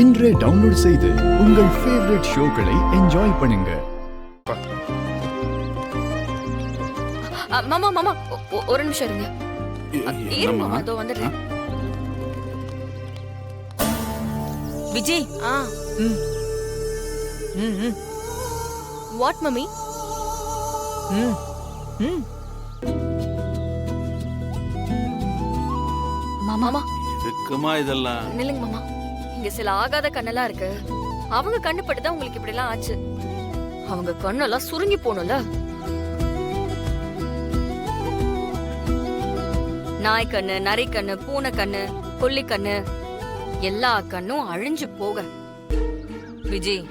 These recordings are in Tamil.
இன்றே டவுன்லோட் செய்து உங்கள் ஃபேவரட் ஷோக்களை என்ஜாய் பண்ணுங்க. மாமா மாமா ஒரு நிமிஷம் இருங்க. இருங்க அதோ வந்துடுறேன். Vijay what mummy? மாமா இருக்குமா இதெல்லாம்? நில்லுங்க மாமா, இங்க சில ஆகாத கண்ணெல்லாம் இருக்கு. அவங்க கண்ணு பட்டுதான் உங்களுக்கு இப்படி எல்லாம் ஆச்சு. அவங்க கண்ணெல்லாம் சுருங்கி போகணும்ல. நாய் கண்ணு, நரி கண்ணு, பூனை கண்ணு, கொல்லி கண்ணு, எல்லா கண்ணும் அழிஞ்சு போக. விஜய்,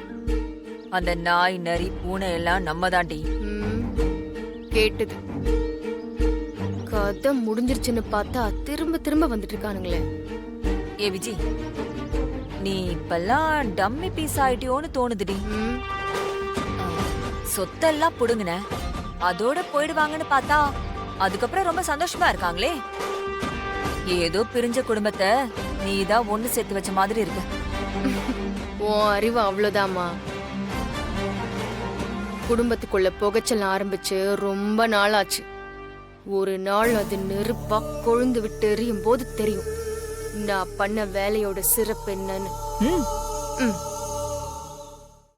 அந்த நாய் நரி பூனை எல்லாம் நம்ம தாண்டி. கேட்டது கதை முடிஞ்சிருச்சுன்னு பார்த்தா திரும்ப திரும்ப வந்துட்டு இருக்கானுங்களே. ஏ விஜய், நீ இப்பெல்லாம் டம்மி பீஸ் ஆயிட்டியோன்னு தோணுதுடி. சொத்தெல்லாம் புடுங்குன, அதோட போயிடுவாங்கன்னு பார்த்தா அதுக்கப்புறம் ரொம்ப சந்தோஷமா இருக்காங்களே. ஏதோ பிரிஞ்ச குடும்பத்தை நீதான் ஒண்ணு சேர்த்து வச்ச மாதிரி இருக்க. உன் அறிவு அவ்வளவுதாமா. குடும்பத்துக்குள்ள புகைச்சல் ஆரம்பிச்சு ரொம்ப நாள் ஆச்சு. ஒரு நாள் அது நெருப்பா கொழுந்து விட்டு எரியும் போது தெரியும் நான் பண்ண வேலையோட சிறப்பு என்னன்னு.